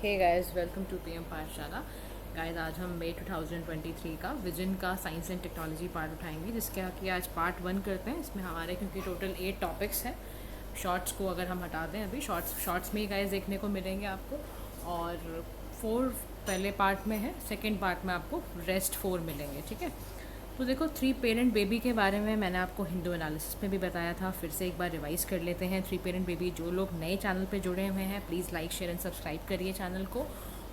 Hey guys, welcome to PM Pathshala. Guys, आज हम मई 2023 का विजन का साइंस एंड टेक्नोलॉजी पार्ट उठाएंगे, जिसके कि आज पार्ट 1 करते हैं। इसमें हमारे क्योंकि टोटल 8 टॉपिक्स हैं। शॉर्ट्स को अगर हम हटा दें, अभी शॉर्ट्स में ही गाइस देखने को मिलेंगे आपको, और 4 पहले पार्ट में है, सेकेंड पार्ट में आपको रेस्ट 4 मिलेंगे। ठीक है, तो देखो, 3 पेरेंट बेबी के बारे में मैंने आपको हिंदू एनालिसिस में भी बताया था। फिर से एक बार रिवाइज कर लेते हैं। 3 पेरेंट बेबी, जो लोग नए चैनल पे जुड़े हुए हैं, please like share and subscribe करिए चैनल को,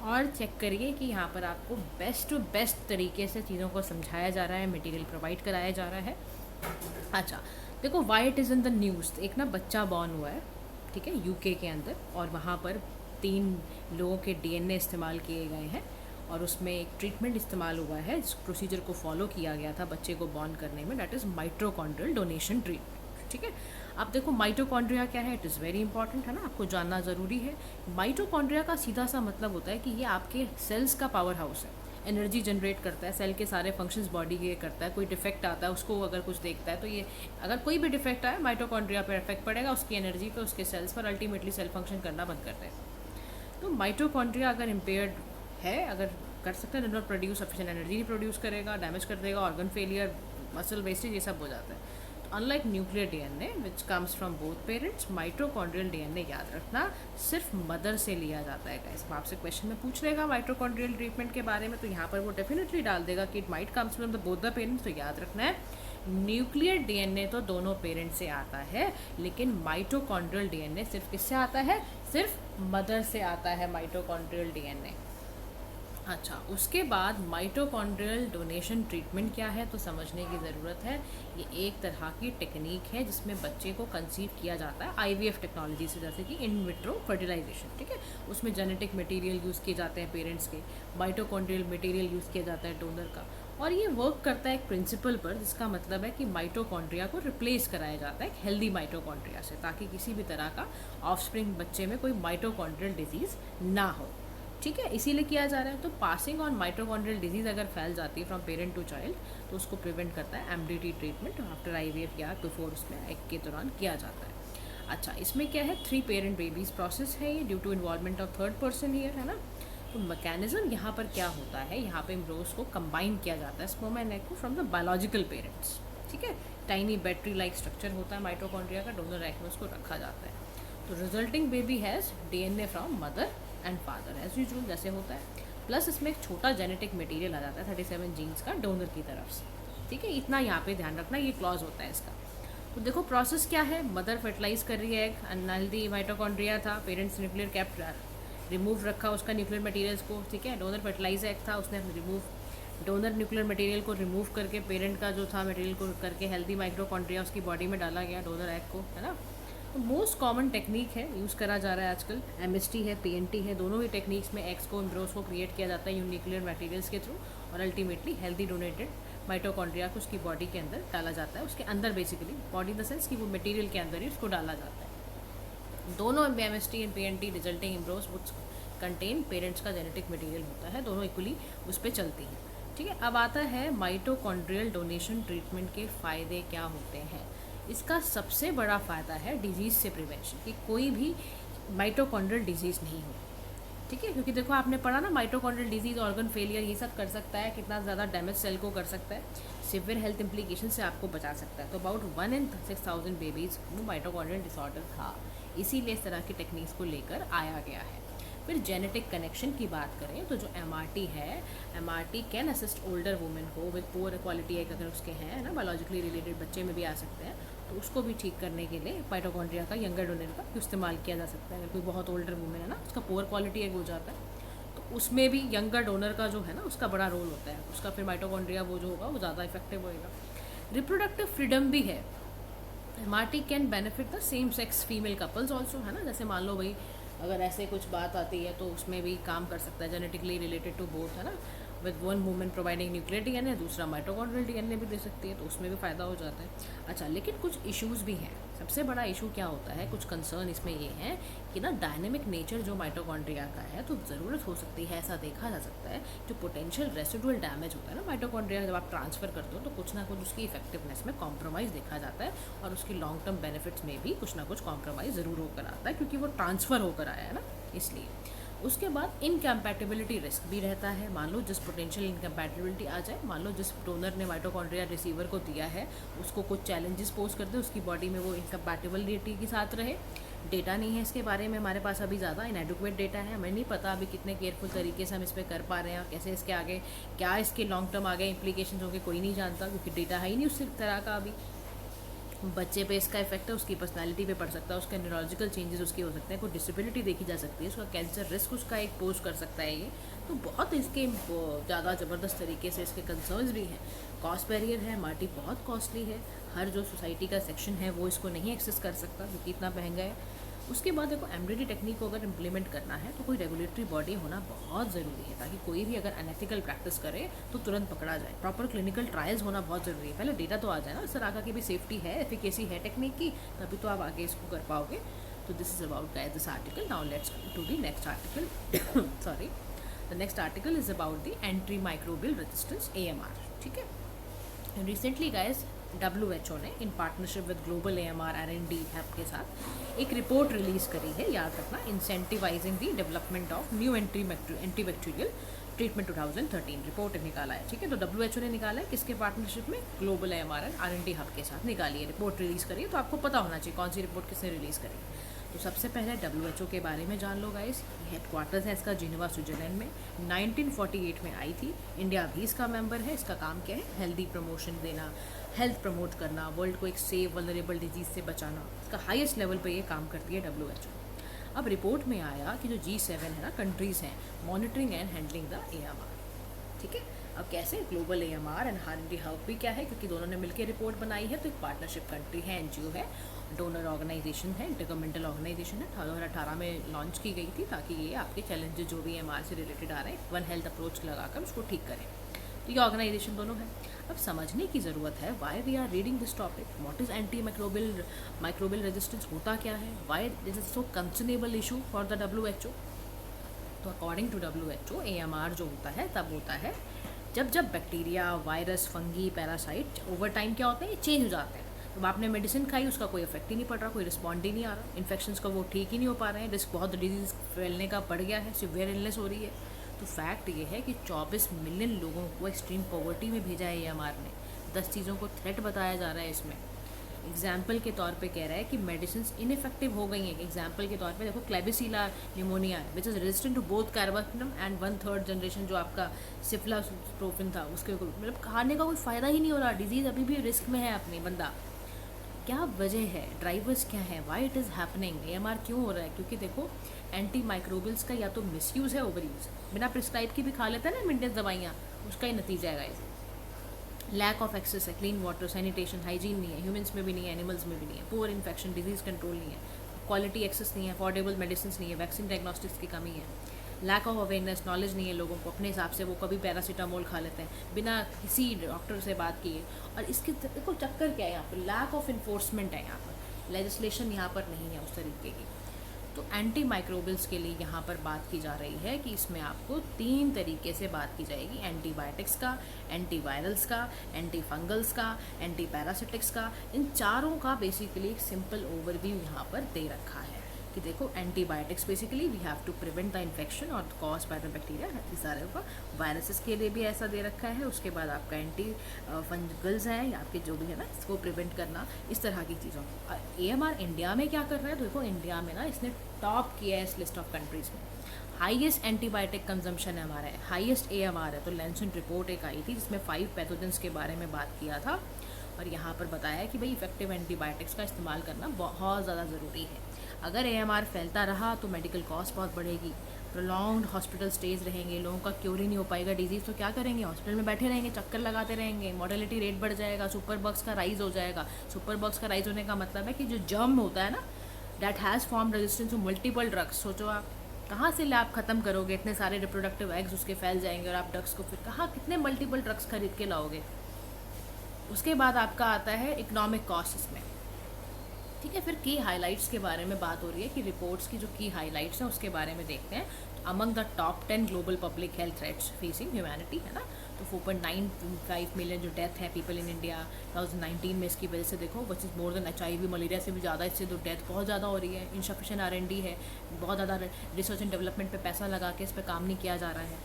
और चेक करिए कि यहाँ पर आपको बेस्ट टू बेस्ट तरीके से चीज़ों को समझाया जा रहा है, मटेरियल प्रोवाइड कराया जा रहा है। अच्छा, देखो, Y it is in the news. एक ना बच्चा बॉर्न हुआ है, ठीक है, यूके के अंदर, और वहाँ पर 3 लोगों के डीएनए इस्तेमाल किए गए हैं, और उसमें एक ट्रीटमेंट इस्तेमाल हुआ है, जिस प्रोसीजर को फॉलो किया गया था बच्चे को बॉर्न करने में, that is mitochondrial donation treatment. ठीक है, अब देखो, माइटोकॉन्ड्रिया क्या है, इट इज़ वेरी इंपॉर्टेंट, है ना, आपको जानना ज़रूरी है। माइटोकॉन्ड्रिया का सीधा सा मतलब होता है कि ये आपके सेल्स का पावर हाउस है, एनर्जी जनरेट करता है, सेल के सारे फंक्शंस बॉडी के करता है। कोई डिफेक्ट आता है, उसको अगर कुछ देखता है, तो ये अगर कोई भी डिफेक्ट आए, माइटोकॉन्ड्रिया पर इफेक्ट पड़ेगा, उसकी एनर्जी पे, उसके सेल्स पर, अल्टीमेटली सेल फंक्शन करना बंद करते हैं। तो माइटोकॉन्ड्रिया अगर इम्पेयर्ड है, अगर कर सकते हैं, नॉट प्रोड्यूस सफिशिएंट एनर्जी नहीं प्रोड्यूस करेगा, डैमेज कर देगा, ऑर्गन फेलियर, मसल वेस्टेज, ये सब हो जाता है। तो unlike nuclear DNA which comes from both parents, mitochondrial DNA याद रखना सिर्फ मदर से लिया जाता है। गाइस, आपसे क्वेश्चन में पूछ लेगा माइटोकॉन्ड्रियल ट्रीटमेंट के बारे में, तो यहाँ पर वो डेफिनेटली डाल देगा कि it might comes from the both the parents. तो याद रखना है, न्यूक्लियर डीएनए तो दोनों पेरेंट्स से आता है, लेकिन माइटोकॉन्ड्रियल डीएनए सिर्फ किससे आता है? सिर्फ मदर से आता है माइटोकॉन्ड्रियल डीएनए। अच्छा, उसके बाद माइटोकॉन्ड्रियल डोनेशन ट्रीटमेंट क्या है, तो समझने की ज़रूरत है। ये एक तरह की टेक्निक है जिसमें बच्चे को कंसीव किया जाता है आईवीएफ टेक्नोलॉजी से, जैसे कि इन विट्रो फर्टिलाइजेशन। ठीक है, उसमें जेनेटिक मटेरियल यूज़ किए जाते हैं पेरेंट्स के, माइटोकॉन्ड्रियल मटेरियल यूज़ किया जाता है डोनर का, और ये वर्क करता है एक प्रिंसिपल पर, जिसका मतलब है कि माइटोकॉन्ड्रिया को रिप्लेस कराया जाता है एक हेल्दी माइटोकॉन्ड्रिया से, ताकि किसी भी तरह का ऑफस्प्रिंग बच्चे में कोई माइटोकॉन्ड्रियल डिजीज़ ना हो। ठीक है, इसीलिए किया जा रहा है। तो पासिंग ऑन माइटोकॉन्ड्रियल डिजीज़ अगर फैल जाती है फ्रॉम पेरेंट टू चाइल्ड, तो उसको प्रिवेंट करता है एमडीटी ट्रीटमेंट आफ्टर आईवीएफ या बिफोर, उसमें एग के दौरान किया जाता है। अच्छा, इसमें क्या है, 3 पेरेंट बेबीज प्रोसेस है ये, due to involvement of third person here, है ना। तो मैकेनिज्म यहाँ पर क्या होता है, यहाँ पे एम्ब्रियोज को कंबाइन किया जाता है, स्पर्म एंड एग को, फ्रॉम द बायोलॉजिकल पेरेंट्स। ठीक है, टाइनी बैटरी लाइक स्ट्रक्चर होता है माइटोकॉन्ड्रिया का, डोनर एग में उसको रखा जाता है। तो resulting baby has DNA from mother and father as usual, जैसे होता है, प्लस इसमें एक छोटा जेनेटिक मटेरियल आ जाता है 37 जीन्स का डोनर की तरफ से। ठीक है, इतना यहाँ पे ध्यान रखना, ये क्लॉज होता है इसका। तो देखो, प्रोसेस क्या है, मदर फर्टिलाइज कर रही है, एग अनहेल्दी माइटोकॉन्ड्रिया था, पेरेंट्स न्यूक्लियर कैप रिमूव रखा उसका न्यूक्लियर मटेरियल्स को। ठीक है, डोनर फर्टिलाइज एग था, उसने रिमूव, डोनर न्यूक्लियर मटेरियल को रिमूव करके पेरेंट का जो था मटेरियल को करके हेल्दी माइटोकॉन्ड्रिया उसकी बॉडी में डाला गया, डोनर एग को, है ना। मोस्ट कॉमन टेक्निक है, यूज़ करा जा रहा है आजकल, एमएसटी है, पीएनटी है, दोनों ही टेक्निक्स में एक्स को, एम्ब्रियोज को क्रिएट किया जाता है न्यूक्लियर मटेरियल्स के थ्रू, और अल्टीमेटली हेल्दी डोनेटेड माइटोकॉन्ड्रिया को उसकी बॉडी के अंदर डाला जाता है, उसके अंदर basically body in the sense कि वो मटेरियल के अंदर ही उसको डाला जाता है। दोनों MST and PNT resulting embryos would contain parents का जेनेटिक मटेरियल होता है, दोनों इक्वली उस पर चलती हैं। ठीक है, अब आता है माइटोकॉन्ड्रियल डोनेशन ट्रीटमेंट के फ़ायदे क्या होते हैं। इसका सबसे बड़ा फ़ायदा है डिजीज़ से प्रिवेंशन, कि कोई भी माइटोकॉन्ड्रियल डिजीज़ नहीं हो। ठीक है, क्योंकि देखो, आपने पढ़ा ना, माइटोकॉन्ड्रियल डिजीज़, ऑर्गन फेलियर, ये सब कर सकता है, कितना ज़्यादा डैमेज सेल को कर सकता है, सिवियर हेल्थ इंप्लीकेशन से आपको बचा सकता है। तो अबाउट 1 in 6,000 बेबीज़ वो माइटोकॉन्ड्रियल डिसऑर्डर था, इसीलिए इस तरह की टेक्निक्स को लेकर आया गया है। फिर जेनेटिक कनेक्शन की बात करें, तो जो एमआरटी है, MRT can assist older women को विद पुअर क्वालिटी एग, अगर उसके हैं ना, बायोलॉजिकली रिलेटेड बच्चे में भी आ सकते हैं, तो उसको भी ठीक करने के लिए माइटोकॉन्ड्रिया का, यंगर डोनर का इस्तेमाल किया जा सकता है। अगर कोई बहुत ओल्डर वुमेन है ना, उसका पुअर क्वालिटी एग हो जाता है, तो उसमें भी यंगर डोनर का जो है ना, उसका बड़ा रोल होता है, उसका फिर माइटोकॉन्ड्रिया वो जो होगा वो ज़्यादा इफेक्टिव होएगा। रिप्रोडक्टिव फ्रीडम भी है, MRT can benefit the same sex female couples also, है ना। जैसे मान लो भाई, अगर ऐसे कुछ बात आती है तो उसमें भी काम कर सकता है, जेनेटिकली रिलेटेड टू बोथ, है ना, with one women providing nuclear DNA, दूसरा माइटोकॉन्ड्रियल डीएनए भी दे सकती है, तो उसमें भी फ़ायदा हो जाता है। अच्छा, लेकिन कुछ इश्यूज़ भी हैं। सबसे बड़ा इशू क्या होता है, कुछ कंसर्न इसमें ये है कि ना, डायनेमिक नेचर जो माइटोकॉन्ड्रिया का है, तो ज़रूरत हो सकती है, ऐसा देखा जा सकता है, जो पोटेंशियल रेसिडुअल डैमेज होता है ना माइटोकॉन्ड्रिया, जब आप ट्रांसफ़र करते हो, तो कुछ ना कुछ उसकी इफेक्टिवनेस में कॉम्प्रोमाइज़ देखा जाता है, और उसकी लॉन्ग टर्म बेनिफिट्स में भी कुछ ना कुछ कॉम्प्रोमाइज़ ज़रूर होकर आता है, क्योंकि वो ट्रांसफ़र होकर आया है ना, इसलिए। उसके बाद इनकम्पैटिबिलिटी रिस्क भी रहता है। मान लो जिस पोटेंशियल इनकम्पैटिबिलिटी आ जाए, मान लो जिस डोनर ने माइटोकॉन्ड्रिया रिसीवर को दिया है उसको कुछ चैलेंजेस पोज कर दे, उसकी बॉडी में वो इनकम्पैटिबिलिटी के साथ रहे। डेटा नहीं है इसके बारे में हमारे पास अभी, ज़्यादा इनएडुक्वेट डेटा है, हमें नहीं पता अभी कितने केयरफुल तरीके से हम इस पर कर पा रहे हैं और कैसे इसके आगे क्या इसके लॉन्ग टर्म आगे इंप्लीकेशन होंगे कोई नहीं जानता, क्योंकि डेटा है ही नहीं उस तरह का अभी। बच्चे पे इसका इफेक्ट है, उसकी पर्सनालिटी पे पड़ सकता है, उसका न्यूरोलॉजिकल चेंजेस उसके हो सकते हैं, कोई डिसेबिलिटी देखी जा सकती है, उसका कैंसर रिस्क उसका एक पोज कर सकता है ये। तो बहुत इसके ज़्यादा ज़बरदस्त तरीके से इसके कंसर्न्स भी हैं। कॉस्ट बैरियर है, मार्टी बहुत कॉस्टली है, हर जो सोसाइटी का सेक्शन है वो इसको नहीं एक्सेस कर सकता क्योंकि इतना महंगा है। उसके बाद देखो एमडीटी टेक्निक को अगर इम्प्लीमेंट करना है तो कोई रेगुलेटरी बॉडी होना बहुत ज़रूरी है, ताकि कोई भी अगर अनएथिकल प्रैक्टिस करे तो तुरंत पकड़ा जाए। प्रॉपर क्लिनिकल ट्रायल्स होना बहुत ज़रूरी है, पहले डेटा तो आ जाए ना इस तरह का कि भी सेफ्टी है, एफिकेसी है टेक्निक की, तभी तो आप आगे इसको कर पाओगे। तो this is about guys this article. Now let's to the next article. Sorry, the next article is about the anti microbial resistance AMR। ठीक है, रिसेंटली गाइस WHO ने in partnership with global AMR R&D हैब के साथ एक report release करी है, याद रखना, incentivising the development of new antibacterial treatment 2013 report निकाला है। ठीक है, तो WHO ने निकाला है किसके पार्टनरशिप में, ग्लोबल AMR R&D हब के साथ निकाली है, रिपोर्ट रिलीज़ करी है। तो आपको पता होना चाहिए कौन सी रिपोर्ट किसने रिलीज़ करी। तो सबसे पहले WHO के बारे में जान लो गाइस। हेडक्वार्टर्स है इसका जिनेवा स्विट्जरलैंड में, 1948 में आई थी, इंडिया भी इसका मेंबर है। इसका काम क्या है, हेल्दी प्रमोशन देना, हेल्थ प्रमोट करना, वर्ल्ड को एक सेफ वल्नरेबल डिजीज़ से बचाना, इसका हाईएस्ट लेवल पे ये काम करती है WHO। अब रिपोर्ट में आया कि जो G7 है ना कंट्रीज़ हैं, monitoring and handling the AMR। ठीक है, अब कैसे, global AMR and R&D hub भी क्या है, क्योंकि दोनों ने मिलकर रिपोर्ट बनाई है, तो एक पार्टनरशिप कंट्री है, NGO है, डोनर ऑर्गेनाइजेशन है, इंटरगवर्नमेंटल ऑर्गेनाइजेशन है, 2018 में लॉन्च की गई थी, ताकि ये आपके चैलेंजेस जो भी AMR से रिलेटेड आ रहे हैं वन हेल्थ अप्रोच लगाकर उसको ठीक करें। तो ये ऑर्गेनाइजेशन दोनों है। अब समझने की ज़रूरत है why we are reading this topic, what is anti microbial resistance, होता क्या है, why this is so concernable issue for the WHO। तो अकॉर्डिंग टू WHO AMR जो होता है तब होता है जब bacteria, virus, fungi, parasite over time क्या होते हैं, ये चेंज हो जाते हैं। तो आपने मेडिसिन खाई, उसका कोई इफेक्ट ही नहीं पड़ रहा, कोई रिस्पॉन्ड ही नहीं आ रहा, इन्फेक्शंस का वो ठीक ही नहीं हो पा रहे हैं, रिस्क बहुत डिजीज़ फैलने का बढ़ गया है, सिवियर इलनेस हो रही है। तो फैक्ट ये है कि 24 मिलियन लोगों को एक्सट्रीम पॉवर्टी में भेजा है AMR ने। 10 चीज़ों को थ्रेट बताया जा रहा है इसमें। एग्जाम्पल के तौर पे कह रहा है कि मेडिसिन इनइफेक्टिव हो गई हैं। एग्जाम्पल के तौर पे देखो, क्लेबिसिला निमोनिया है which is resistant to both carbapenem and 1/3 generation जो आपका सिफ्लास्ट्रोफिन था, उसके मतलब खाने का कोई फ़ायदा ही नहीं हो रहा, डिजीज़ अभी भी रिस्क में है अपनी बंदा। क्या वजह है, ड्राइवर्स क्या है, why it is happening, AMR क्यों हो रहा है, क्योंकि देखो एंटी माइक्रोबियल्स का या तो मिसयूज़ है, ओवर यूज़, बिना प्रिस्क्राइब की भी खा लेता है ना मेंटेनेंस दवाइयाँ, उसका ही नतीजा है गाइस। लैक ऑफ एक्सेस है, क्लीन वाटर, सैनिटेशन, हाइजीन नहीं है, ह्यूमंस में भी नहीं है, एनिमल्स में भी नहीं है, पुअर इन्फेक्शन, डिजीज़ कंट्रोल नहीं है, क्वालिटी एक्सेस नहीं है, अफोर्डेबल मेडिसिन नहीं है, वैक्सीन डायग्नोस्टिक्स की कमी है, लैक ऑफ अवेयरनेस, नॉलेज नहीं है लोगों को, अपने हिसाब से वो कभी पैरासीटामोल खा लेते हैं बिना किसी डॉक्टर से बात किए। और इसके देखो चक्कर क्या है यहाँ पर, लैक ऑफ इन्फोर्समेंट है यहाँ पर, लेजिस्लेशन यहाँ पर नहीं है उस तरीके की। तो एंटी माइक्रोबियल्स के लिए यहाँ पर बात की जा रही है कि इसमें आपको 3 तरीके से बात की जाएगी, एंटीबायोटिक्स का, एंटीवायरल्स का, एंटी फंगल्स का, एंटी पैरासिटिक्स का। इन चारों का बेसिकली एक सिंपल ओवरव्यू यहाँ पर दे रखा है कि देखो antibiotics basically we have to prevent the infection और कॉज बाय द बैक्टीरिया, इस सारे का। वायरसेस के लिए भी ऐसा दे रखा है। उसके बाद आपका एंटी फंगल्स है या आपके जो भी है ना, इसको प्रिवेंट करना, इस तरह की चीज़ों। AMR इंडिया में क्या कर रहा है, देखो इंडिया में ना इसने टॉप किया है इस लिस्ट ऑफ कंट्रीज़ में। हाईएस्ट एंटीबायोटिक कंजम्पशन है हमारा, है हाईएस्ट AMR है। तो लैंसेट रिपोर्ट एक आई थी जिसमें 5 पैथोजेंस के बारे में बात किया था और यहाँ पर बताया कि भाई इफेक्टिव एंटीबायोटिक्स का इस्तेमाल करना बहुत ज़्यादा ज़रूरी है। अगर AMR फैलता रहा तो मेडिकल कॉस्ट बहुत बढ़ेगी, प्रोलॉन्ग्ड हॉस्पिटल स्टेज रहेंगे, लोगों का क्योर ही नहीं हो पाएगा डिजीज़, तो क्या करेंगे, हॉस्पिटल में बैठे रहेंगे, चक्कर लगाते रहेंगे, मॉर्टेलिटी रेट बढ़ जाएगा, सुपर बग्स का राइज हो जाएगा। सुपर बग्स का राइज होने का मतलब है कि जो जर्म होता है ना, that has form resistance to multiple drugs. सोचो आप कहाँ से लैब ख़त्म करोगे, इतने सारे रिप्रोडक्टिव एग्स उसके फैल जाएंगे और आप ड्रग्स को फिर कहाँ कितने मल्टीपल ड्रग्स खरीद के लाओगे। उसके बाद आपका आता है इकोनॉमिक कॉस्ट इसमें, ठीक है। फिर की हाइलाइट्स के बारे में बात हो रही है कि रिपोर्ट्स की जो की हाइलाइट्स हैं उसके बारे में देखते हैं। Among the top 10 global public health threats facing humanity, है ना, तो 4.95 मिलियन जो डेथ है पीपल इन इंडिया 2019 में इसकी वजह से देखो, which is more than HIV malaria से भी ज़्यादा, इससे तो डेथ बहुत ज़्यादा हो रही है। इनसफिशिएंट R&D है, बहुत ज़्यादा रिसर्च एंड डेवलपमेंट पे पैसा लगा के इस पर काम नहीं किया जा रहा है।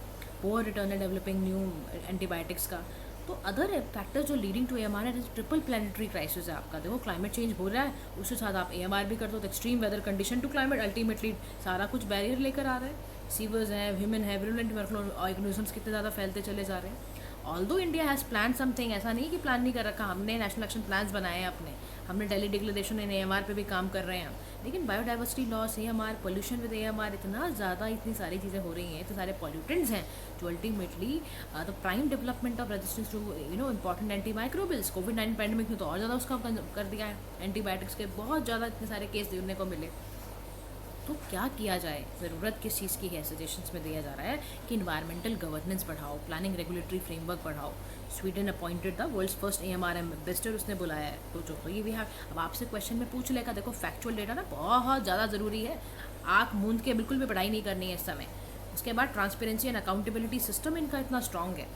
Poor return and developing new antibiotics का। तो अदर फैक्टर जो लीडिंग टू AMR है, ट्रिपल प्लानिटरी क्राइसिस है आपका। देखो क्लाइमेट चेंज हो रहा है, उसके साथ आप AMR भी कर दो, तो extreme weather condition to climate, ultimately सारा कुछ बैरियर लेकर आ रहा है। सीवर्स हैं, ह्यूमन है, विरुलेंट ऑर्गेनिजम्स कितने ज़्यादा फैलते चले जा रहे हैं। Although India has plan something, ऐसा नहीं कि प्लान नहीं कर रखा, हमने नेशनल एक्शन प्लान्स बनाए हैं अपने, हमने दिल्ली डिक्लेरेशन इन AMR पे भी काम कर रहे हैं। लेकिन biodiversity loss, AMR, pollution with AMR, इतना ज़्यादा इतनी सारी चीज़ें हो रही हैं, इतने सारे पॉल्यूटेंट्स हैं जो ultimately the prime development of resistance to important anti microbials. कोविड-19 पैंडमिक में तो और ज़्यादा उसका कर दिया है, एंटीबायोटिक्स के बहुत ज़्यादा इतने सारे केस देखने को मिले। तो क्या किया जाए, ज़रूरत किस चीज़ की है? सजेशंस में दिया जा रहा है कि इन्वायरमेंटल गवर्नेंस बढ़ाओ, प्लानिंग रेगुलेटरी फ्रेमवर्क बढ़ाओ। Sweden appointed the world's first AMR ambassador उसने बुलाया है। तो ये भी है। अब आपसे क्वेश्चन में पूछ लेगा, देखो फैक्चुअल डेटा ना बहुत ज़्यादा ज़रूरी है, आँख मूंद के बिल्कुल भी पढ़ाई नहीं करनी है इस समय। उसके बाद ट्रांसपेरेंसी एंड अकाउंटेबिलिटी सिस्टम इनका इतना स्ट्रॉन्ग है।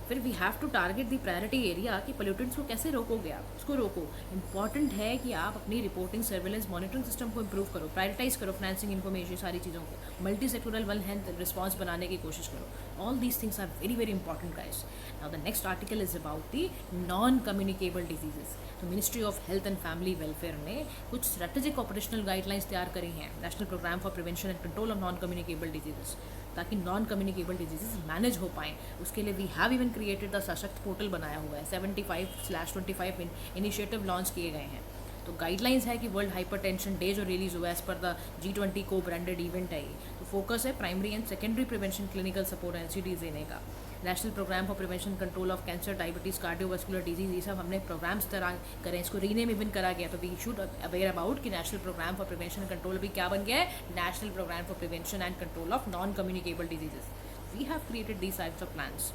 फिर we have to target the priority area कि पोल्यूटेंट्स को कैसे रोकोगे आप, उसको रोको। इंपॉर्टेंट है कि आप अपनी रिपोर्टिंग, सर्वेलेंस, मॉनिटरिंग सिस्टम को इंप्रूव करो, प्रायोरिटाइज करो फाइनेंसिंग इन्फॉर्मेशन, सारी चीज़ों को multi sectoral one health response बनाने की कोशिश करो। All these things are very very important guys. Now the next article is about the non communicable diseases. तो ministry of health and family welfare ने कुछ स्ट्रेटेजिक ऑपरेशनल गाइडलाइंस तैयार करी हैं, national programme for prevention and control of non communicable diseases, ताकि non communicable diseases manage हो पाएँ। उसके लिए we have even created the Sashakt portal बनाया हुआ है, 75/25 इनिशिएटिव लॉन्च किए गए हैं। तो गाइडलाइंस है कि वर्ल्ड हाइपरटेंशन डे जो रिलीज हुआ है एज पर द G20 को ब्रांडेड इवेंट है ये। तो फोकस है primary and secondary prevention, clinical support, NCDs देने का। National programme for prevention control of cancer, diabetes, cardiovascular disease, ये सब हमने प्रोग्राम्स तरह करें, इसको रीनेम इवन करा गया। तो वी शुड अवेयर अबाउट कि national programme for prevention control अभी क्या बन गया है, national programme for prevention and control of non communicable diseases. We have created these types of plans.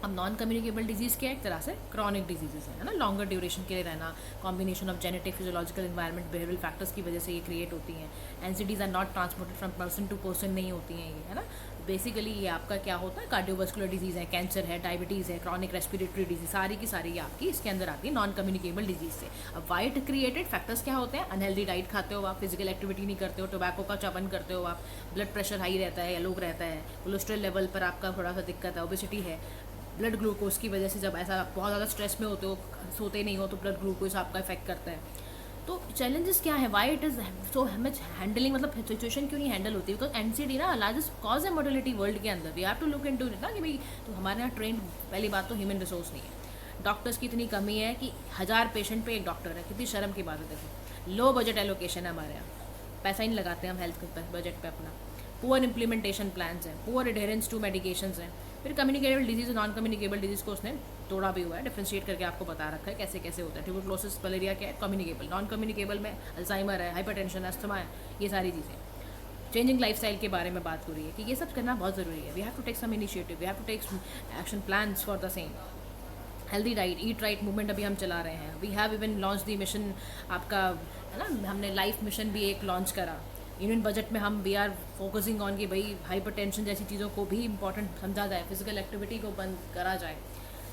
अब नॉन कम्युनिकेबल डिजीज़ क्या है, एक तरह से क्रॉनिक डिजीजेस है ना, लॉन्गर ड्यूरेशन के लिए रहना, combination of genetic, physiological, environment, behavioural factors की वजह से ये क्रिएट होती हैं। NCDs are not transported from person to person, नहीं होती हैं ये, है ना। बेसिकली ये आपका क्या होता है, कार्डियोवास्कुलर डिजीज़ है, कैंसर है, डायबिटीज़ है, क्रॉनिक रेस्पिरेटरी डिजीज, सारी की सारी आपकी इसके अंदर आती है नॉन कम्युनिकेबल डिजीज से। अब वाइट क्रिएटेड फैक्टर्स क्या होते हैं, अनहेल्दी डाइट खाते हो आप, फिजिकल एक्टिविटी नहीं करते हो, टोबैको का चबन करते हो आप, ब्लड प्रेशर हाई रहता है या लो रहता है, कोलेस्ट्रॉल लेवल पर आपका थोड़ा सा दिक्कत है, ओबेसिटी है, ब्लड ग्लूकोज की वजह से जब ऐसा बहुत ज़्यादा स्ट्रेस में होते हो, सोते नहीं हो, तो ब्लड ग्लूकोज आपका इफेक्ट करता है। तो चैलेंजेस क्या है, why it is so much handling, मतलब सिचुएशन क्यों नहीं हैंडल होती, बिकॉज NCD ना लार्जेस्ट कॉज है मोर्टेलिटी वर्ल्ड के अंदर। We have to look into it ना कि भाई, तो हमारे यहाँ ट्रेंड, पहली बात तो ह्यूमन रिसोर्स नहीं है, डॉक्टर्स की इतनी कमी है कि 1000 पेशेंट पे एक डॉक्टर है, कितनी शर्म की बात है। देखो लो बजट एलोकेशन है हमारे यहाँ, पैसा ही नहीं लगाते हम हेल्थ बजट पे अपना, पुअर इम्प्लीमेंटेशन प्लान्स हैं, पुअर एडहेरेंस टू मेडिकेशंस हैं। फिर कम्युनिकेबल डिजीज़ और नॉन कम्युनिकेबल डिजीज़ को उसने तोड़ा भी हुआ है, डिफ्रेंशिएट करके आपको बता रखा है कैसे कैसे होता है। ट्यूबरक्लोसिस, मलेरिया क्या है, कम्युनिकेबल। नॉन कम्युनिकेबल में अल्जाइमर है, हाइपरटेंशन, अस्थमा है, ये सारी चीज़ें। चेंजिंग लाइफस्टाइल के बारे में बात हो रही है कि ये सब करना बहुत ज़रूरी है। We have to take some initiative, we have to take action plans for the same. Healthy diet, eat right movement अभी हम चला रहे हैं। We have even launch the mission, आपका है ना, हमने लाइफ मिशन भी एक लॉन्च करा। यूनियन बजट में हम वी आर फोकसिंग ऑन कि भाई हाइपरटेंशन जैसी चीज़ों को भी इंपॉर्टेंट समझा जाए, फिजिकल एक्टिविटी को बंद करा जाए।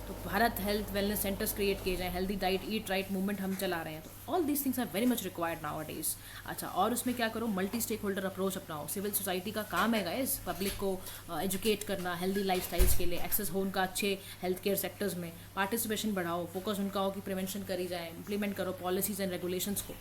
तो Bharat health wellness centres create किए जाएँ, healthy diet, eat right movement हम चला रहे हैं। तो all these things are very much required nowadays. अच्छा, और उसमें क्या करो, मल्टी स्टेक होल्डर अप्रोच अपनाओ। सिविल सोसाइटी का काम है गाइस, पब्लिक को एजुकेट करना हेल्दी लाइफ स्टाइल्स के लिए, एक्सेस हो उनका अच्छे हेल्थ केयर सेक्टर्स में, पार्टिसिपेशन बढ़ाओ, फोकस उनका हो कि प्रिवेंशन करी जाए, इंप्लीमेंट करो पॉलिसीज़ एंड रेगुलेशंस को।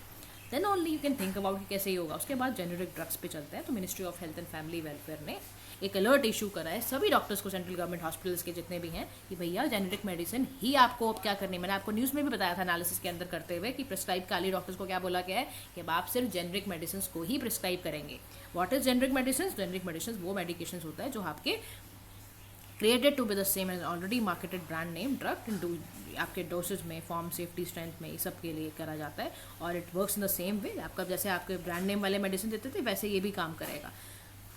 Then only you can think about कि कैसे ही होगा। उसके बाद जेनेरिक ड्रग्स पे चलते हैं। तो ministry of health and family welfare ने एक अलर्ट इशू करा है सभी डॉक्टर्स को, सेंट्रल गवर्नमेंट हॉस्पिटल्स के जितने भी हैं, कि भैया जेनेरिक मेडिसिन ही आपको अब क्या करनी है। मैंने आपको न्यूज़ में भी बताया था एनालिसिस के अंदर करते हुए कि प्रिस्क्राइब काली डॉक्टर्स को क्या बोला गया है कि अब आप सिर्फ जेनेरिक मेडिसिन को ही प्रिस्क्राइब करेंगे। What is generic medicine? Generic medicine वो मेडिकेशन होता है जो आपके created to be the same as already marketed brand name drug and आपके डोसेज में, फॉर्म, सेफ्टी, स्ट्रेंथ में, ये सब के लिए करा जाता है। और it works in the same way, आपका जैसे आपके ब्रांड नेम वाले मेडिसिन देते थे वैसे ये भी काम करेगा।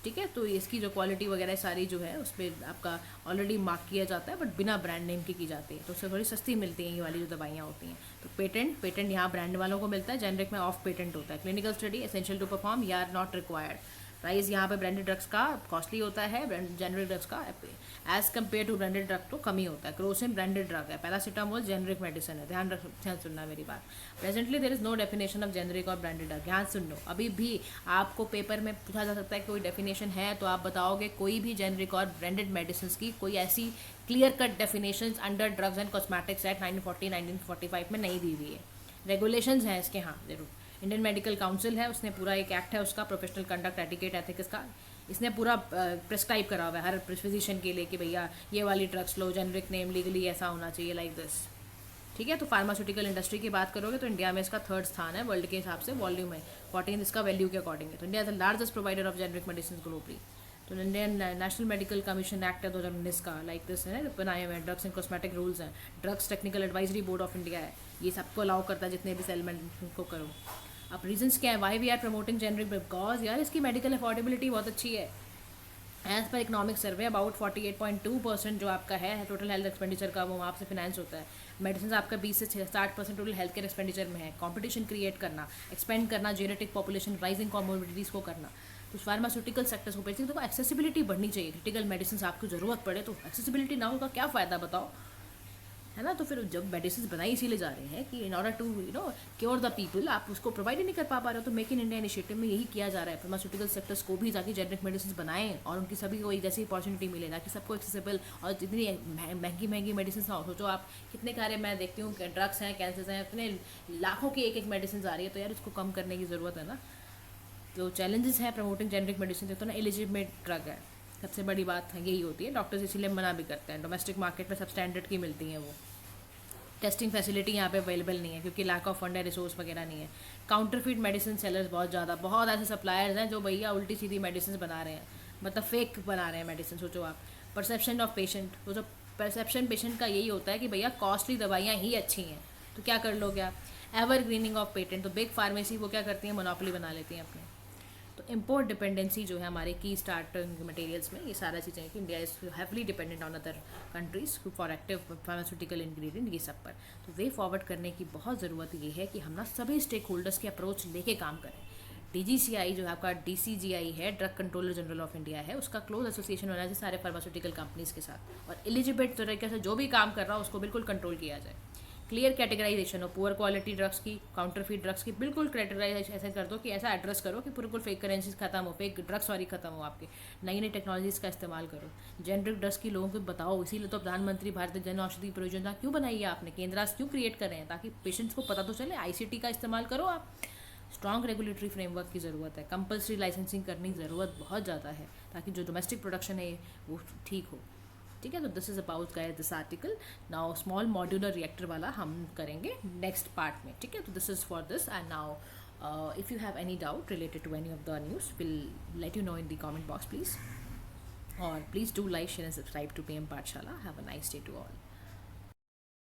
ठीक है, तो इसकी जो क्वालिटी वगैरह सारी जो है उस पर आपका ऑलरेडी मार्क किया जाता है, बट बिना ब्रांड नेम की जाती है, तो उससे थोड़ी सस्ती मिलती हैं ये वाली जो दवाइयाँ होती हैं। तो पेटेंट यहाँ ब्रांड वालों को मिलता है, जेनरिक में ऑफ पेटेंट होता है। Clinical study essential to perform या आर नॉट रिक्वायर्ड। प्राइस यहाँ पे ब्रांडेड ड्रग्स का कॉस्टली होता है, जेनरिक ड्रग्स का as compare to branded drug तो कम ही होता है। क्रोसिन ब्रांडेड ड्रग है, पैरासीटामोल जेनरिक मेडिसिन है। ध्यान सुनना मेरी बात। Presently there is no definition of generic और ब्रांडेड ड्रग। ध्यान सुन लो, अभी भी आपको पेपर में पूछा जा सकता है कोई डेफिनेशन है तो आप बताओगे कोई भी जेनरिक और ब्रांडेड मेडिसिन की कोई ऐसी clear cut definition under drugs and cosmetics act 1945 में नहीं दी हुई है। रेगुलेशंस हैं इसके, हाँ जरूर। इंडियन मेडिकल काउंसिल है, उसने पूरा एक एक्ट है उसका, प्रोफेशनल कंडक्ट एटिकेट एथिक्स का, इसने पूरा प्रिस्क्राइब करा हुआ है हर फिजिशियन के लिए कि भैया ये वाली ड्रग्स लो, जेनरिक नेम लीगली ऐसा होना चाहिए, लाइक दिस। ठीक है, तो फार्मास्यूटिकल इंडस्ट्री की बात करोगे तो इंडिया में इसका 3rd स्थान है वर्ल्ड के हिसाब से, वॉल्यूम है 14 इसका वैल्यू के अकॉर्डिंग है। तो India is the largest provider of generic medicine globally. तो Indian national medical commission act है 2019 का, लाइक दिस है बनाए हुए हैं। ड्रग्स एंड कॉस्मेटिक रूल्स हैं, drugs technical advisory board of India है, ये सबको अलाउ करता है जितने भी सेलमेंट को करो। अब रीजंस क्या है why we are promoting generic, because यार इसकी मेडिकल अफोर्डेबिलिटी बहुत अच्छी है। As per economic survey about 48.2% जो आपका है टोटल हेल्थ एक्सपेंडिचर का वो वहाँ से फिनेंस होता है। मेडिसिन आपका 20 से 60% टोटल हेल्थ केयर एक्सपेंडिचर में है। कंपटीशन क्रिएट करना, एक्सपेंड करना, जेनेटिक पॉपुलेशन राइजिंग कॉमोर्बिडिटीज़ को करना। तो फार्मास्यूटिकल सेक्टर्स को बेसिकली देखो एक्सेसिबिलिटी बढ़नी चाहिए। क्रिटिकल मेडिसिन आपको ज़रूरत पड़े तो एक्सेसिबिलिटी ना होगा क्या फ़ायदा बताओ, है ना। तो फिर जब मेडिसिन बनाई इसीलिए जा रहे हैं कि in order to cure the people, आप उसको प्रोवाइड ही नहीं कर पा रहे हो। तो मेक इन इंडिया इनिशिएटिव में यही किया जा रहा है फार्मास्यूटिकल सेक्टर्स को भी, ताकि जेनरिक मेडिसिन बनाएं और उनकी सभी को एक जैसी अपॉर्चुनिटी मिले, ताकि सबको एक्सेसिबल और जितनी महंगी महंगी मेडिसिन ना हो। सोचो आप कितने सारे मैं देखती हूँ ड्रग्स हैं, कैंसर्स हैं, इतने लाखों की एक मेडिसिन आ रही है, तो यार उसको कम करने की ज़रूरत है ना। तो चैलेंजेस है प्रमोटिंग जेनरिक मेडिसिन, तो ना एलिजिबल ड्रग है सबसे बड़ी बात यही होती है। डॉक्टर्स इसीलिए मना भी करते हैं। डोमेस्टिक मार्केट में सब स्टैंडर्ड की मिलती हैं वो। टेस्टिंग फैसिलिटी यहाँ पे अवेलेबल नहीं है क्योंकि लैक ऑफ फंड है, रिसोर्स वगैरह नहीं है। काउंटरफिट मेडिसिन सेलर्स बहुत ऐसे सप्लायर्स हैं जो भैया उल्टी सीधी मेडिसिन बना रहे हैं, मतलब फेक बना रहे हैं मेडिसिन। सोचो आप, परसेप्शन ऑफ पेशेंट, वो जो परसेप्शन पेशेंट का यही होता है कि भैया कॉस्टली दवाइयाँ ही अच्छी हैं, तो क्या कर लोगे आप। एवर ग्रीनिंग ऑफ पेटेंट, तो बिग फार्मेसी वो क्या करती हैं, मोनोपोली बना लेती हैं अपने। तो इम्पोर्ट डिपेंडेंसी जो है हमारे की स्टार्टिंग मटेरियल्स में, ये सारा चीज़ें कि India is heavily dependent on other countries for active pharmaceutical ingredient, ये सब पर। तो वे फॉरवर्ड करने की बहुत ज़रूरत ये है कि हम ना सभी स्टेक होल्डर्स के अप्रोच लेके काम करें। DGCI जो है आपका DCGI है, drug controller general of India है, उसका क्लोज एसोसिएशन होना चाहिए सारे फार्मास्यूटिकल कंपनीज़ के साथ, और एलिजिबल तरीके से जो भी काम कर रहा हो उसको बिल्कुल कंट्रोल किया जाए। क्लियर कैटेगराइजेशन हो पुअर क्वालिटी ड्रग्स की, काउंटरफीट ड्रग्स की, बिल्कुल कैटेगराइजेशन ऐसे कर दो कि ऐसा एड्रेस करो कि बिल्कुल फेक करेंसीज खत्म हो, फेक ड्रग्स वाली खत्म हो, आपके नई नई टेक्नोलॉजीज़ का इस्तेमाल करो। जेनरिक ड्रग्स की लोगों को बताओ, इसीलिए तो प्रधानमंत्री भारतीय जन औषधि परियोजना क्यों बनाई है आपने, केंद्रास क्यों क्रिएट कर रहे हैं, ताकि पेशेंट्स को पता तो चले। ICT का इस्तेमाल करो आप। स्ट्रॉन्ग रेगुलेटरी फ्रेमवर्क की ज़रूरत है, कंपल्सरी लाइसेंसिंग करने की ज़रूरत बहुत ज़्यादा है, ताकि जो डोमेस्टिक प्रोडक्शन है वो ठीक हो। ठीक है, तो this is about guys this article. Now small modular reactor वाला हम करेंगे नेक्स्ट पार्ट में। ठीक है, तो this is for this. And now if you have any doubt related to any of the news, will let you know in the comment box please, और please do like, share and subscribe to PM Pathshala. Have a nice day to all.